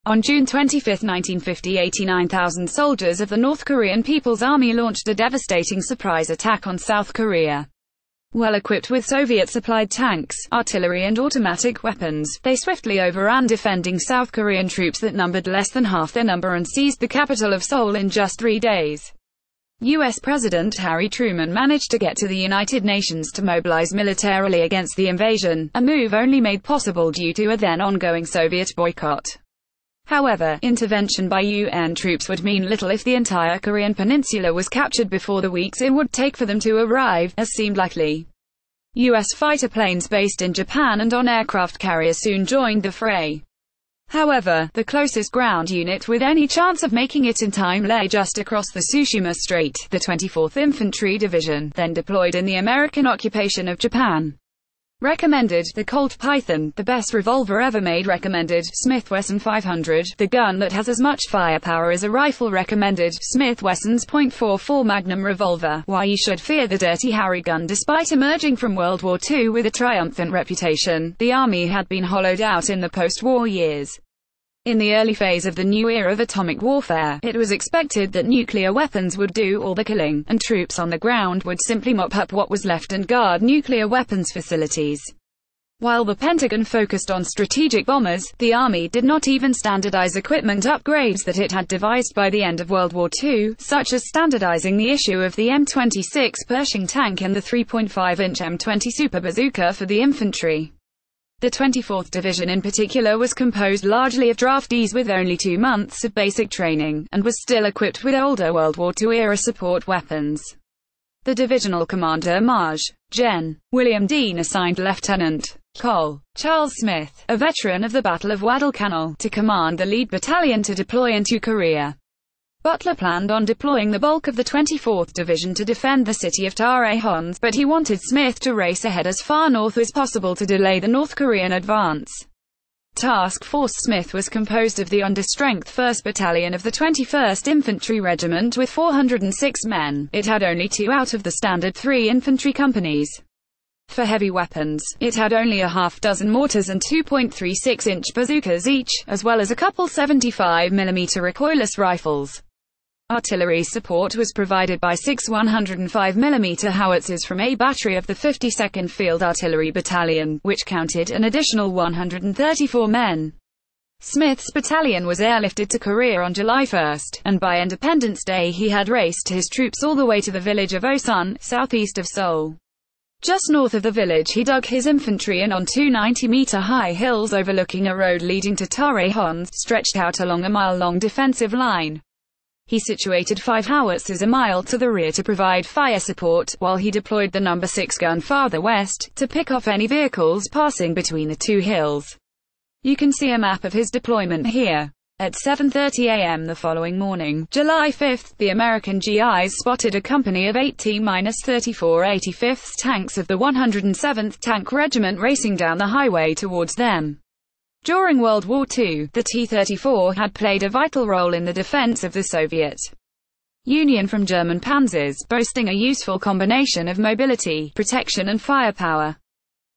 On June 25, 1950, 89,000 soldiers of the North Korean People's Army launched a devastating surprise attack on South Korea. Well equipped with Soviet-supplied tanks, artillery and automatic weapons, they swiftly overran defending South Korean troops that numbered less than half their number and seized the capital of Seoul in just 3 days. U.S. President Harry Truman managed to get to the United Nations to mobilize militarily against the invasion, a move only made possible due to a then ongoing Soviet boycott. However, intervention by UN troops would mean little if the entire Korean Peninsula was captured before the weeks it would take for them to arrive, as seemed likely. U.S. fighter planes based in Japan and on aircraft carriers soon joined the fray. However, the closest ground unit with any chance of making it in time lay just across the Tsushima Strait, the 24th Infantry Division, then deployed in the American occupation of Japan. Recommended, the Colt Python, the best revolver ever made. Recommended, Smith-Wesson 500, the gun that has as much firepower as a rifle. Recommended, Smith-Wesson's .44 Magnum Revolver. Why you should fear the Dirty Harry gun. Despite emerging from World War II with a triumphant reputation, the Army had been hollowed out in the post-war years. In the early phase of the new era of atomic warfare, it was expected that nuclear weapons would do all the killing, and troops on the ground would simply mop up what was left and guard nuclear weapons facilities. While the Pentagon focused on strategic bombers, the Army did not even standardize equipment upgrades that it had devised by the end of World War II, such as standardizing the issue of the M26 Pershing tank and the 3.5-inch M20 Super Bazooka for the infantry. The 24th Division in particular was composed largely of draftees with only 2 months of basic training, and was still equipped with older World War II-era support weapons. The divisional commander Maj. Gen. William Dean assigned Lieutenant Col. Charles Smith, a veteran of the Battle of Guadalcanal, to command the lead battalion to deploy into Korea. Butler planned on deploying the bulk of the 24th Division to defend the city of Tarahon, but he wanted Smith to race ahead as far north as possible to delay the North Korean advance. Task Force Smith was composed of the under-strength 1st Battalion of the 21st Infantry Regiment with 406 men. It had only 2 out of the standard 3 infantry companies. For heavy weapons, it had only a half-dozen mortars and 2.36-inch bazookas each, as well as a couple 75mm recoilless rifles. Artillery support was provided by 6 105mm howitzers from a battery of the 52nd Field Artillery Battalion, which counted an additional 134 men. Smith's battalion was airlifted to Korea on July 1, and by Independence Day he had raced his troops all the way to the village of Wesson, southeast of Seoul. Just north of the village he dug his infantry in on 2 90-meter-high hills overlooking a road leading to Tarahon, stretched out along a mile-long defensive line. He situated 5 howitzers a mile to the rear to provide fire support, while he deployed the No. 6 gun farther west, to pick off any vehicles passing between the 2 hills. You can see a map of his deployment here. At 7:30 a.m. the following morning, July 5, the American GIs spotted a company of 8T-34 85th tanks of the 107th Tank Regiment racing down the highway towards them. During World War II, the T-34 had played a vital role in the defense of the Soviet Union from German panzers, boasting a useful combination of mobility, protection and firepower.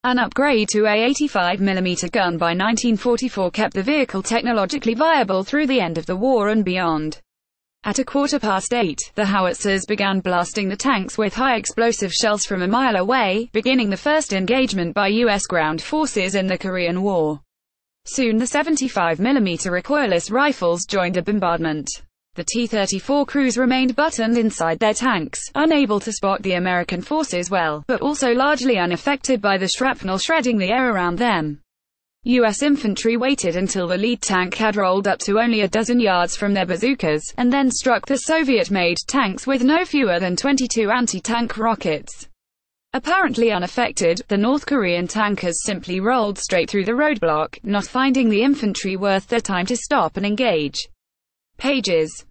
An upgrade to a 85mm gun by 1944 kept the vehicle technologically viable through the end of the war and beyond. At 8:15, the howitzers began blasting the tanks with high-explosive shells from a mile away, beginning the first engagement by U.S. ground forces in the Korean War. Soon the 75mm recoilless rifles joined the bombardment. The T-34 crews remained buttoned inside their tanks, unable to spot the American forces well, but also largely unaffected by the shrapnel shredding the air around them. U.S. infantry waited until the lead tank had rolled up to only a dozen yards from their bazookas, and then struck the Soviet-made tanks with no fewer than 22 anti-tank rockets. Apparently unaffected, the North Korean tankers simply rolled straight through the roadblock, not finding the infantry worth their time to stop and engage. Pages